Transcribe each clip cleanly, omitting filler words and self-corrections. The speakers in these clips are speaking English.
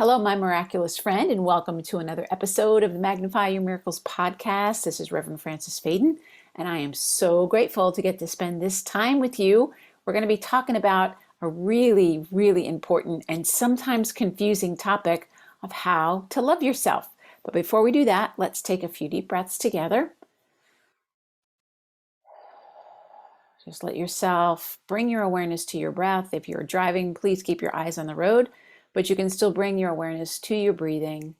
Hello, my miraculous friend, and welcome to another episode of the Magnify Your Miracles podcast. This is Reverend Frances Faden, and I am so grateful to get to spend this time with you. We're going to be talking about a really, really important and sometimes confusing topic of how to love yourself. But before we do that, let's take a few deep breaths together. Just let yourself bring your awareness to your breath. If you're driving, please keep your eyes on the road, but you can still bring your awareness to your breathing.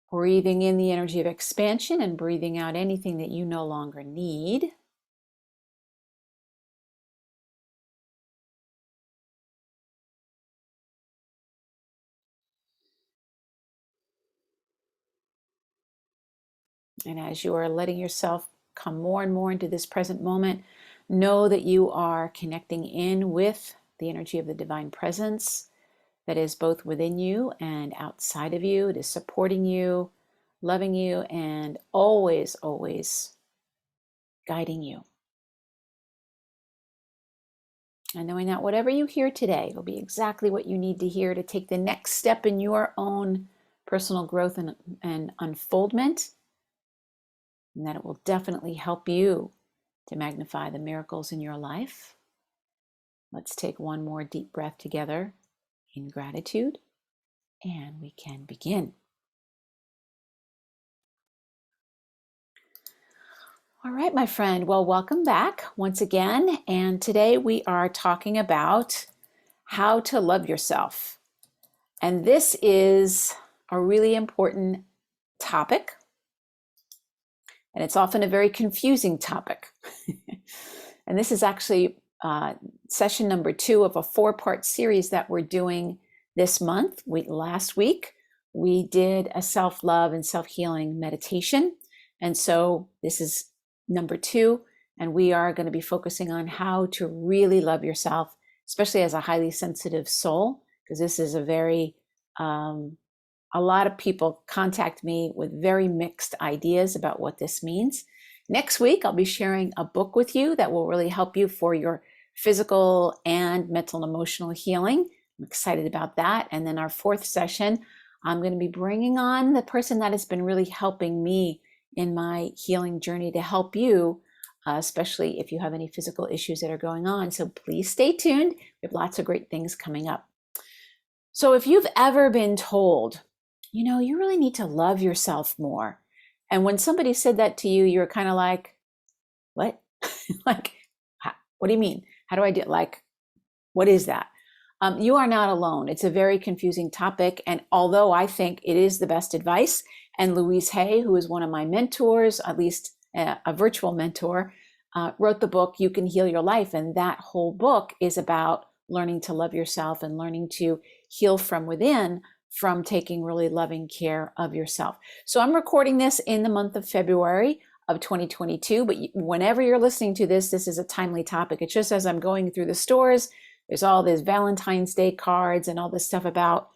Breathing in the energy of expansion and breathing out anything that you no longer need. And as you are letting yourself come more and more into this present moment, know that you are connecting in with the energy of the divine presence that is both within you and outside of you. It is supporting you, loving you, and always, always guiding you. And knowing that whatever you hear today will be exactly what you need to hear to take the next step in your own personal growth and unfoldment. And that it will definitely help you to magnify the miracles in your life. Let's take one more deep breath together in gratitude, and we can begin. All right, my friend. Well, welcome back once again. And today we are talking about how to love yourself. And this is a really important topic. And it's often a very confusing topic. And this is actually session number 2 of a 4-part series that we're doing this month. Last week, we did a self-love and self-healing meditation. And so this is number 2, and we are going to be focusing on how to really love yourself, especially as a highly sensitive soul, because this is a lot of people contact me with very mixed ideas about what this means. Next week, I'll be sharing a book with you that will really help you for your physical and mental and emotional healing. I'm excited about that. And then our 4th session, I'm going to be bringing on the person that has been really helping me in my healing journey to help you, especially if you have any physical issues that are going on. So please stay tuned. We have lots of great things coming up. So if you've ever been told, you really need to love yourself more. And when somebody said that to you, you're kind of like, what? Like, what do you mean? How do I do it? Like, what is that? You are not alone. It's a very confusing topic. And although I think it is the best advice, and Louise Hay, who is one of my mentors, at least a virtual mentor, wrote the book, You Can Heal Your Life. And that whole book is about learning to love yourself and learning to heal from within, from taking really loving care of yourself. So I'm recording this in the month of February of 2022, but whenever you're listening to this, this is a timely topic. It's just as I'm going through the stores, there's all these Valentine's Day cards and all this stuff about,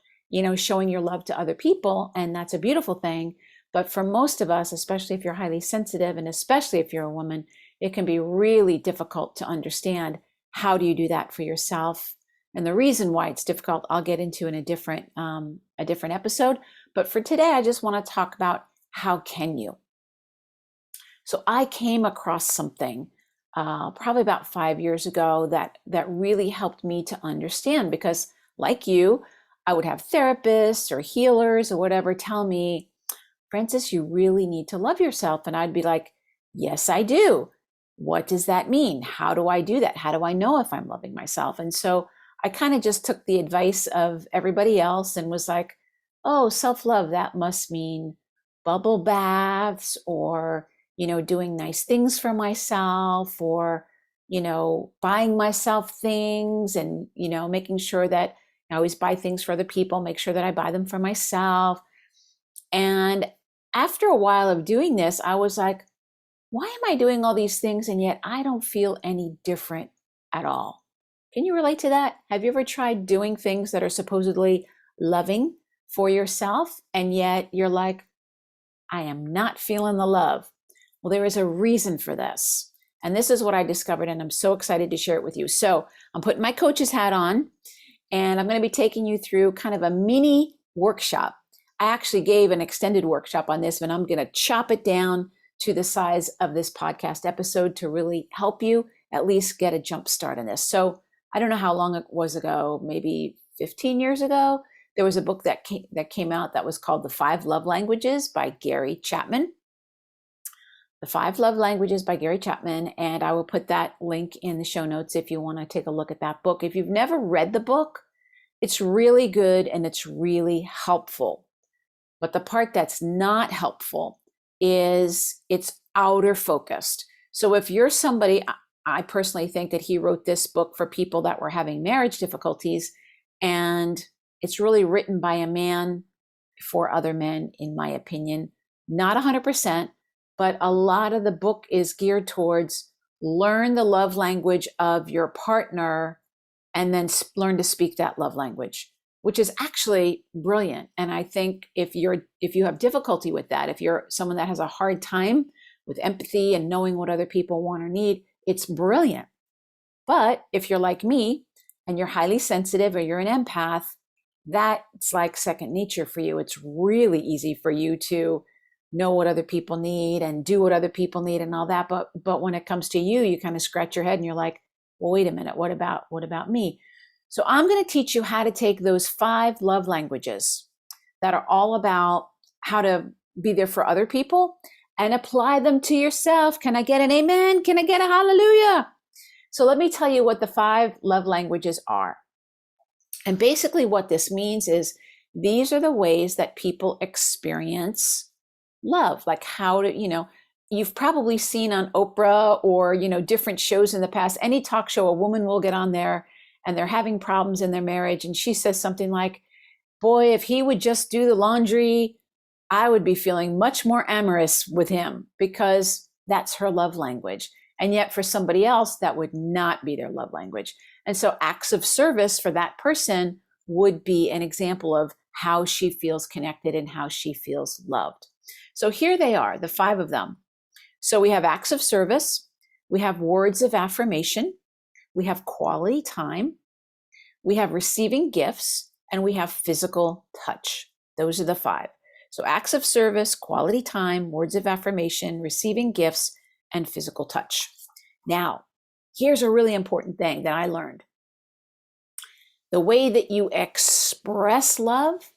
showing your love to other people. And that's a beautiful thing. But for most of us, especially if you're highly sensitive, and especially if you're a woman, it can be really difficult to understand how do you do that for yourself. And the reason why it's difficult, I'll get into in a different episode. But for today, I just want to talk about how can you. So I came across something probably about 5 years ago that really helped me to understand, because like you, I would have therapists or healers or whatever tell me, Frances, you really need to love yourself. And I'd be like, yes, I do. What does that mean? How do I do that? How do I know if I'm loving myself? And so I kind of just took the advice of everybody else and was like, oh, self-love, that must mean bubble baths or, doing nice things for myself or, buying myself things and, making sure that I always buy things for other people, make sure that I buy them for myself. And after a while of doing this, I was like, why am I doing all these things and yet I don't feel any different at all? Can you relate to that? Have you ever tried doing things that are supposedly loving for yourself, and yet you're like, I am not feeling the love? Well, there is a reason for this. And this is what I discovered, and I'm so excited to share it with you. So I'm putting my coach's hat on, And I'm going to be taking you through kind of a mini workshop. I actually gave an extended workshop on this, and I'm going to chop it down to the size of this podcast episode to really help you at least get a jump start on this. So I don't know how long it was ago, maybe 15 years ago, there was a book that came out that was called The 5 Love Languages by Gary Chapman. The 5 Love Languages by Gary Chapman. And I will put that link in the show notes if you want to take a look at that book. If you've never read the book, it's really good and it's really helpful. But the part that's not helpful is it's outer focused. So if you're somebody, I personally think that he wrote this book for people that were having marriage difficulties, and it's really written by a man for other men, in my opinion. Not 100%, but a lot of the book is geared towards learn the love language of your partner and then learn to speak that love language, which is actually brilliant. And I think if you have difficulty with that, if you're someone that has a hard time with empathy and knowing what other people want or need, it's brilliant. But if you're like me and you're highly sensitive or you're an empath, that's like second nature for you. It's really easy for you to know what other people need and do what other people need and all that. But when it comes to you, you kind of scratch your head and you're like, well, wait a minute, what about me? So I'm going to teach you how to take those 5 love languages that are all about how to be there for other people and apply them to yourself. Can I get an amen? Can I get a hallelujah? So let me tell you what the 5 love languages are. And basically what this means is these are the ways that people experience love, like how to, you've probably seen on Oprah or, different shows in the past, any talk show, a woman will get on there and they're having problems in their marriage. And she says something like, boy, if he would just do the laundry, I would be feeling much more amorous with him, because that's her love language. And yet for somebody else, that would not be their love language. And so acts of service for that person would be an example of how she feels connected and how she feels loved. So here they are, the 5 of them. So we have acts of service, we have words of affirmation, we have quality time, we have receiving gifts, and we have physical touch. Those are the 5. So acts of service, quality time, words of affirmation, receiving gifts, and physical touch. Now, here's a really important thing that I learned. The way that you express love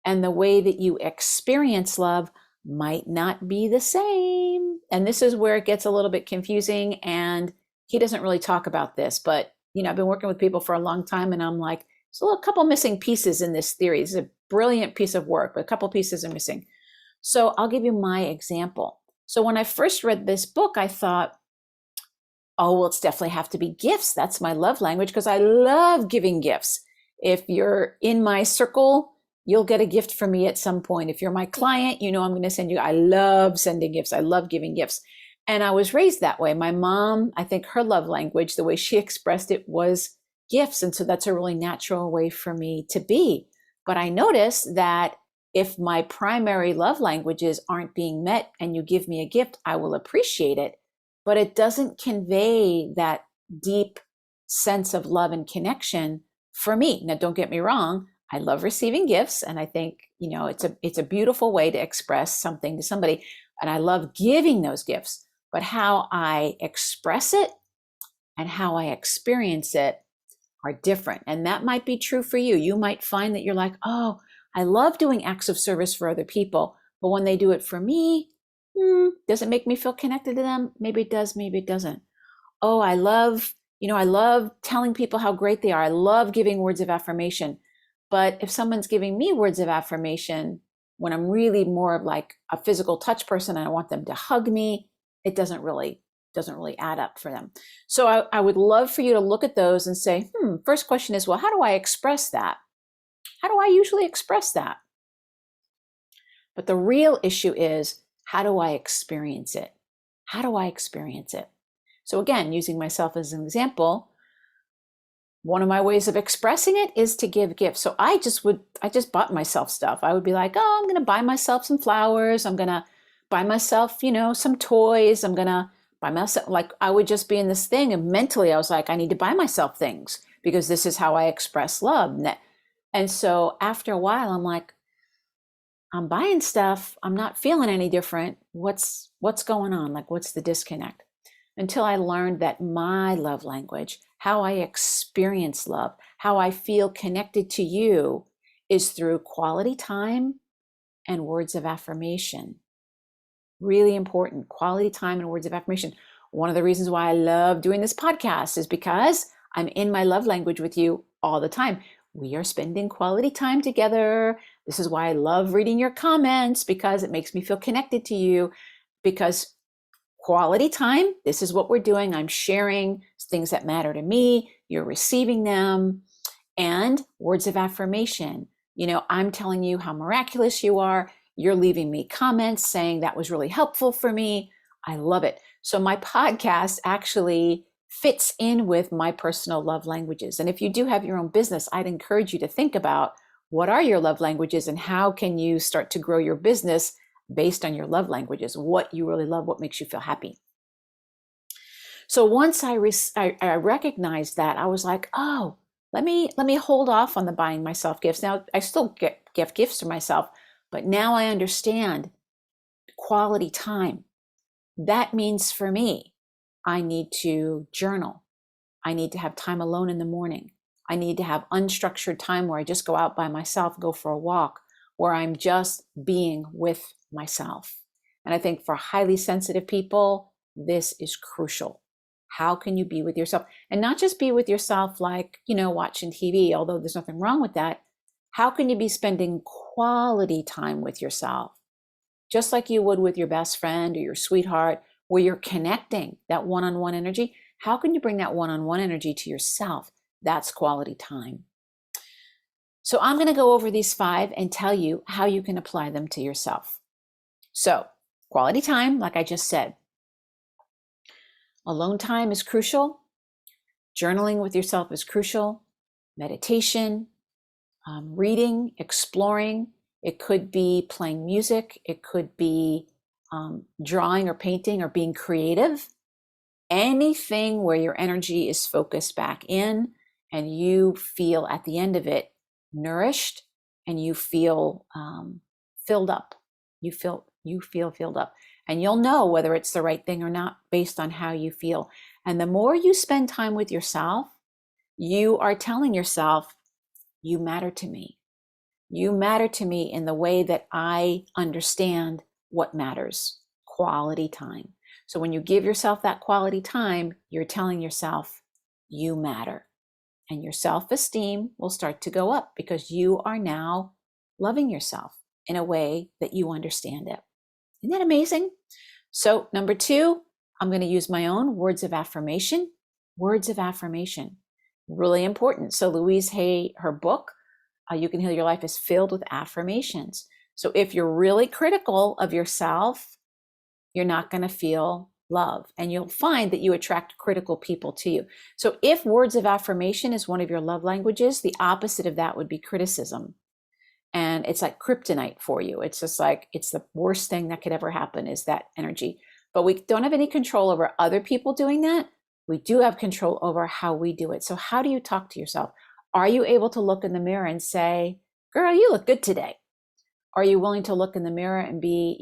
and the way that you experience love might not be the same. And this is where it gets a little bit confusing. And he doesn't really talk about this, but I've been working with people for a long time, and I'm like, there's a couple missing pieces in this theory. This is a brilliant piece of work, but a couple pieces are missing. So I'll give you my example. So when I first read this book, I thought, oh, well, it's definitely have to be gifts. That's my love language, because I love giving gifts. If you're in my circle, you'll get a gift from me at some point. If you're my client, I'm going to send you. I love sending gifts. I love giving gifts. And I was raised that way. My mom, I think her love language, the way she expressed it, was gifts. And so that's a really natural way for me to be. But I noticed that if my primary love languages aren't being met and you give me a gift, I will appreciate it. But it doesn't convey that deep sense of love and connection for me. Now, don't get me wrong. I love receiving gifts, and I think, it's a beautiful way to express something to somebody, and I love giving those gifts, but how I express it and how I experience it are different. And that might be true for you. You might find that you're like, oh, I love doing acts of service for other people, but when they do it for me, does it make me feel connected to them? Maybe it does, maybe it doesn't. Oh, I love telling people how great they are. I love giving words of affirmation. But if someone's giving me words of affirmation, when I'm really more of like a physical touch person and I want them to hug me, it doesn't really add up for them. So I would love for you to look at those and say, first question is, well, how do I express that? How do I usually express that? But the real issue is, how do I experience it? How do I experience it? So again, using myself as an example, one of my ways of expressing it is to give gifts. So I just bought myself stuff. I would be like, oh, I'm going to buy myself some flowers. I'm going to buy myself, some toys. I'm going to buy myself, like I would just be in this thing. And mentally I was like, I need to buy myself things. because this is how I express love. And so after a while, I'm like, I'm buying stuff. I'm not feeling any different. What's going on? Like, what's the disconnect? Until I learned that my love language, how I experience love, how I feel connected to you, is through quality time and words of affirmation. Really important, quality time and words of affirmation. One of the reasons why I love doing this podcast is because I'm in my love language with you all the time. We are spending quality time together. This is why I love reading your comments, because it makes me feel connected to you. Because quality time, this is what we're doing. I'm sharing things that matter to me. You're receiving them. And words of affirmation. I'm telling you how miraculous you are. You're leaving me comments saying that was really helpful for me. I love it. So my podcast actually fits in with my personal love languages. And if you do have your own business, I'd encourage you to think about what are your love languages and how can you start to grow your business based on your love languages, what you really love, what makes you feel happy. So once I recognized that, I was like, oh, let me hold off on the buying myself gifts. Now, I still give gifts to myself, but now I understand quality time. That means for me, I need to journal. I need to have time alone in the morning. I need to have unstructured time where I just go out by myself, go for a walk, where I'm just being with myself. And I think for highly sensitive people, this is crucial. How can you be with yourself? And not just be with yourself like, watching TV, although there's nothing wrong with that. How can you be spending quality time with yourself? Just like you would with your best friend or your sweetheart, where you're connecting that one-on-one energy. How can you bring that one-on-one energy to yourself? That's quality time. So I'm going to go over these 5 and tell you how you can apply them to yourself. So quality time, like I just said. Alone time is crucial. Journaling with yourself is crucial. Meditation, reading, exploring. It could be playing music. It could be drawing or painting or being creative. Anything where your energy is focused back in and you feel at the end of it nourished and you feel filled up. You feel filled up. And you'll know whether it's the right thing or not based on how you feel. And the more you spend time with yourself, you are telling yourself, you matter to me. You matter to me in the way that I understand what matters. Quality time. So when you give yourself that quality time, you're telling yourself, you matter. And your self-esteem will start to go up because you are now loving yourself in a way that you understand it. Isn't that amazing? So number 2, I'm going to use my own words of affirmation. Words of affirmation, really important. So Louise Hay, her book, You Can Heal Your Life, is filled with affirmations. So if you're really critical of yourself, you're not going to feel love. And you'll find that you attract critical people to you. So if words of affirmation is one of your love languages, the opposite of that would be criticism. And it's like kryptonite for you. It's just like, it's the worst thing that could ever happen is that energy. But we don't have any control over other people doing that. We do have control over how we do it. So how do you talk to yourself? Are you able to look in the mirror and say, girl, you look good today? Are you willing to look in the mirror and be,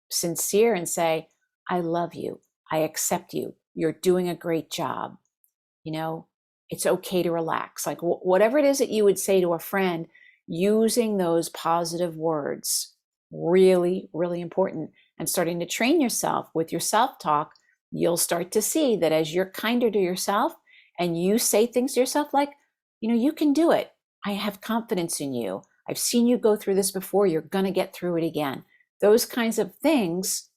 sincere and say, I love you. I accept you. You're doing a great job. It's okay to relax. Like whatever it is that you would say to a friend, using those positive words, really, really important. And starting to train yourself with your self-talk, you'll start to see that as you're kinder to yourself and you say things to yourself like, you can do it. I have confidence in you. I've seen you go through this before. You're going to get through it again. Those kinds of things,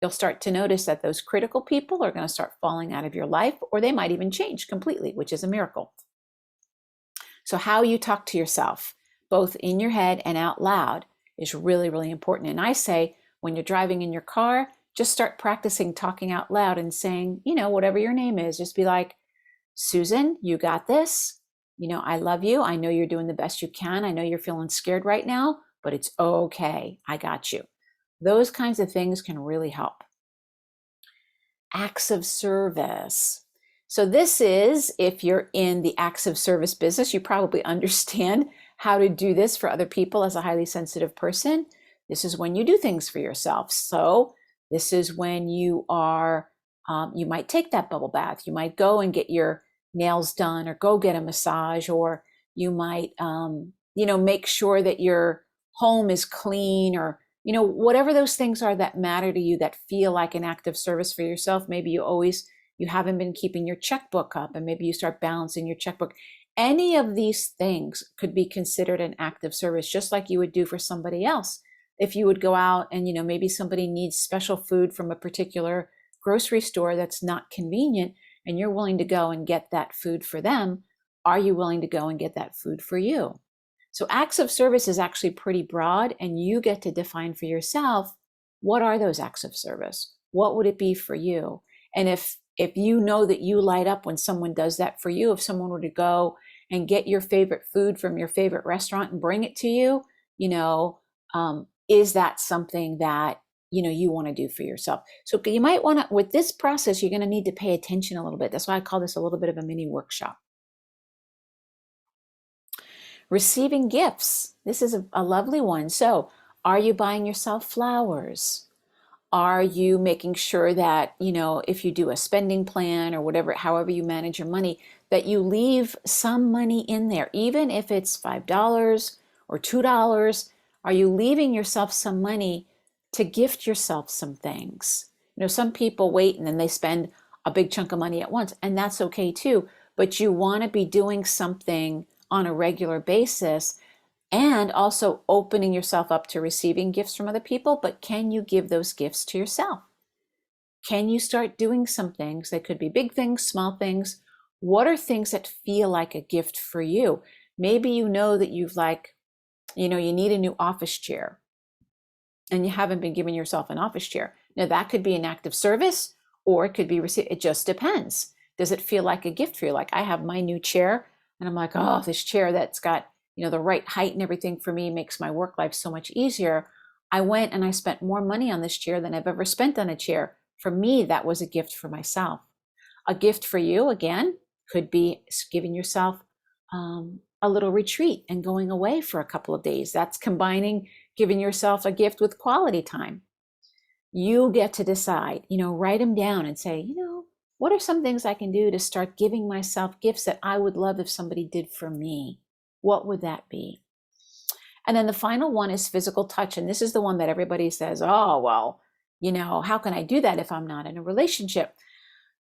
you'll start to notice that those critical people are going to start falling out of your life, or they might even change completely, which is a miracle. So how you talk to yourself, both in your head and out loud, is really, really important. And I say, when you're driving in your car, just start practicing talking out loud and saying, whatever your name is, just be like, Susan, you got this. I love you. I know you're doing the best you can. I know you're feeling scared right now, but it's okay. I got you. Those kinds of things can really help. Acts of service. So this is, if you're in the acts of service business, you probably understand how to do this for other people as a highly sensitive person. This is when you do things for yourself. So this is when you are, you might take that bubble bath. You might go and get your nails done or go get a massage, or you might, make sure that your home is clean, or, whatever those things are that matter to you that feel like an act of service for yourself. Maybe you haven't been keeping your checkbook up, and maybe you start balancing your checkbook. Any of these things could be considered an act of service, just like you would do for somebody else. If you would go out and, maybe somebody needs special food from a particular grocery store that's not convenient, and you're willing to go and get that food for them, are you willing to go and get that food for you? So acts of service is actually pretty broad, and you get to define for yourself, what are those acts of service? What would it be for you? And if you know that you light up when someone does that for you, if someone were to go and get your favorite food from your favorite restaurant and bring it to you, is that something that you want to do for yourself? So you might want to, with this process, you're going to need to pay attention a little bit. That's why I call this a little bit of a mini workshop. Receiving gifts. This is a lovely one. So are you buying yourself flowers? Are you making sure that, if you do a spending plan or whatever, however you manage your money, that you leave some money in there, even if it's $5 or $2? Are you leaving yourself some money to gift yourself some things? Some people wait and then they spend a big chunk of money at once, and that's okay too. But you want to be doing something on a regular basis, and also opening yourself up to receiving gifts from other people. But can you give those gifts to yourself? Can you start doing some things? They could be big things, small things. What are things that feel like a gift for you? Maybe you know that you need a new office chair, and you haven't been giving yourself an office chair. Now that could be an act of service, or it could be received. It just depends. Does it feel like a gift for you? Like, I have my new chair, and I'm like, oh, this chair that's got the right height and everything for me makes my work life so much easier. I went and I spent more money on this chair than I've ever spent on a chair. For me, that was a gift for myself. A gift for you, again, could be giving yourself a little retreat and going away for a couple of days. That's combining giving yourself a gift with quality time. You get to decide, write them down and say, what are some things I can do to start giving myself gifts that I would love if somebody did for me? What would that be? And then the final one is physical touch. And this is the one that everybody says, oh, well, how can I do that if I'm not in a relationship?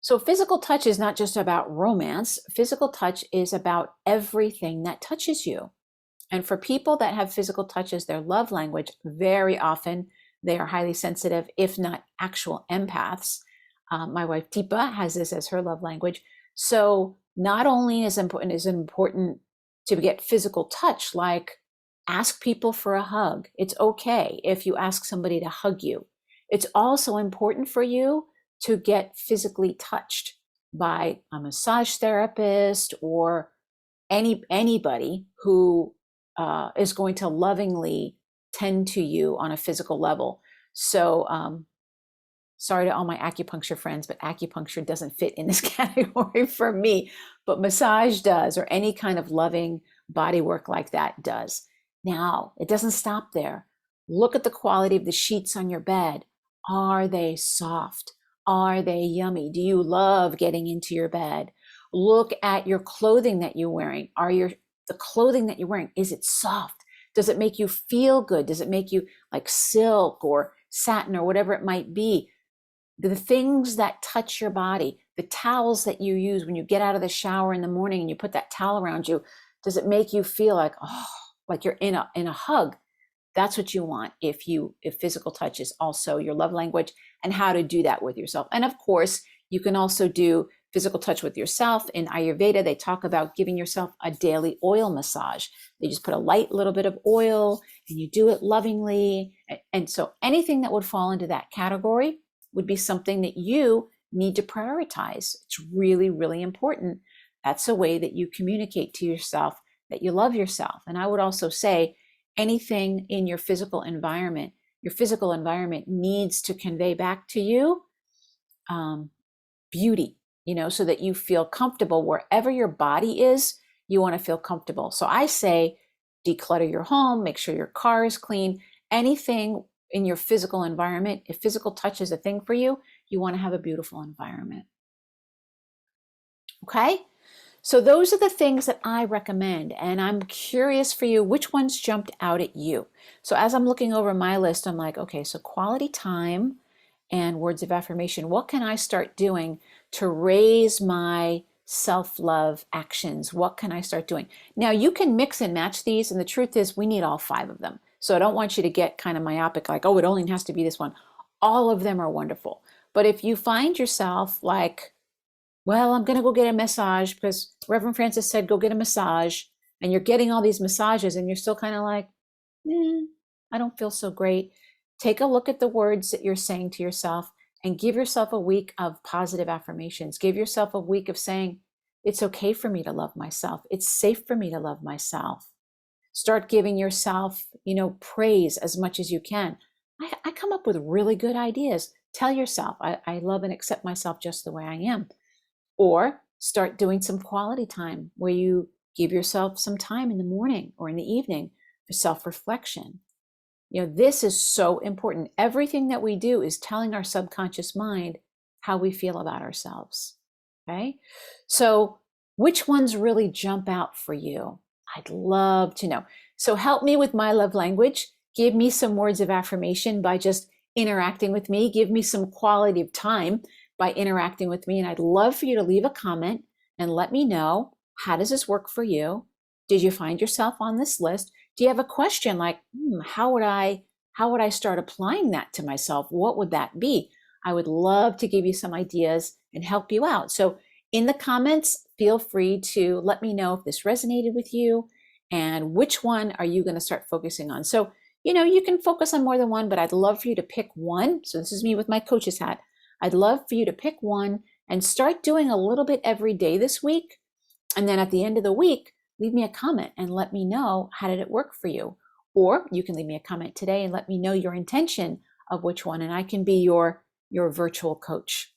So physical touch is not just about romance. Physical touch is about everything that touches you. And for people that have physical touch as their love language, very often they are highly sensitive, if not actual empaths. My wife Deepa has this as her love language. So not only is it important to get physical touch, like ask people for a hug. It's okay if you ask somebody to hug you. It's also important for you to get physically touched by a massage therapist or anybody who is going to lovingly tend to you on a physical level. So sorry to all my acupuncture friends, but acupuncture doesn't fit in this category for me, but massage does, or any kind of loving body work like that does. Now, it doesn't stop there. Look at the quality of the sheets on your bed. Are they soft? Are they yummy? Do you love getting into your bed? Look at your clothing that you're wearing. The clothing that you're wearing, is it soft? Does it make you feel good? Does it make you like silk or satin or whatever it might be? The things that touch your body, the towels that you use when you get out of the shower in the morning and you put that towel around you, does it make you feel like, oh, like you're in a hug? That's what you want if physical touch is also your love language, and how to do that with yourself. And of course, you can also do physical touch with yourself. In Ayurveda, they talk about giving yourself a daily oil massage. They just put a light little bit of oil and you do it lovingly. And so anything that would fall into that category would be something that you need to prioritize. It's really, really important. That's a way that you communicate to yourself that you love yourself. And I would also say anything in your physical environment needs to convey back to you beauty. so that you feel comfortable wherever your body is. You want to feel comfortable. So I say, declutter your home, make sure your car is clean, anything in your physical environment. If physical touch is a thing for you, you want to have a beautiful environment. Okay? So those are the things that I recommend, and I'm curious for you, which ones jumped out at you? So as I'm looking over my list, I'm like, okay, so quality time and words of affirmation. What can I start doing to raise my self-love actions? What can I start doing? Now you can mix and match these, and the truth is we need all 5 of them. So I don't want you to get kind of myopic, like, oh, it only has to be this one. All of them are wonderful. But if you find yourself like, well, I'm going to go get a massage because Reverend Francis said, go get a massage, and you're getting all these massages and you're still kind of like, I don't feel so great. Take a look at the words that you're saying to yourself and give yourself a week of positive affirmations. Give yourself a week of saying, it's okay for me to love myself. It's safe for me to love myself. Start giving yourself, praise as much as you can. I come up with really good ideas. Tell yourself, I love and accept myself just the way I am. Or start doing some quality time where you give yourself some time in the morning or in the evening for self-reflection. This is so important. Everything that we do is telling our subconscious mind how we feel about ourselves. Okay? So which ones really jump out for you? I'd love to know. So help me with my love language. Give me some words of affirmation by just interacting with me. Give me some quality of time by interacting with me. And I'd love for you to leave a comment and let me know, how does this work for you? Did you find yourself on this list? Do you have a question like, how would I start applying that to myself? What would that be? I would love to give you some ideas and help you out. So in the comments, feel free to let me know if this resonated with you and which one are you going to start focusing on. So, you can focus on more than one, but I'd love for you to pick one. So this is me with my coach's hat. I'd love for you to pick one and start doing a little bit every day this week. And then at the end of the week, leave me a comment and let me know, how did it work for you? Or you can leave me a comment today and let me know your intention of which one, and I can be your virtual coach.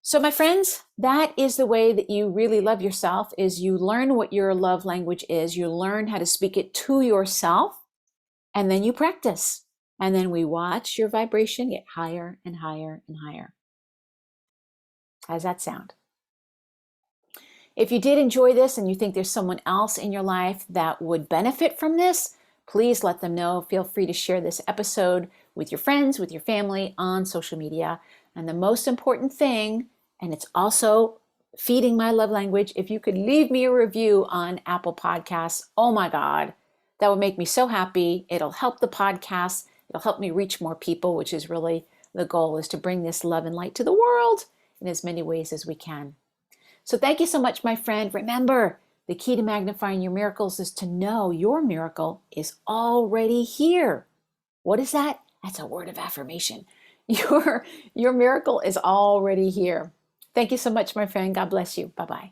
So my friends, that is the way that you really love yourself, is you learn what your love language is, you learn how to speak it to yourself, and then you practice. And then we watch your vibration get higher and higher and higher. How does that sound? If you did enjoy this and you think there's someone else in your life that would benefit from this, please let them know. Feel free to share this episode with your friends, with your family, on social media. And the most important thing, and it's also feeding my love language, if you could leave me a review on Apple Podcasts, oh my God, that would make me so happy. It'll help the podcast. It'll help me reach more people, which is really the goal, is to bring this love and light to the world in as many ways as we can. So thank you so much, my friend. Remember, the key to magnifying your miracles is to know your miracle is already here. What is that? That's a word of affirmation. Your miracle is already here. Thank you so much, my friend. God bless you. Bye-bye.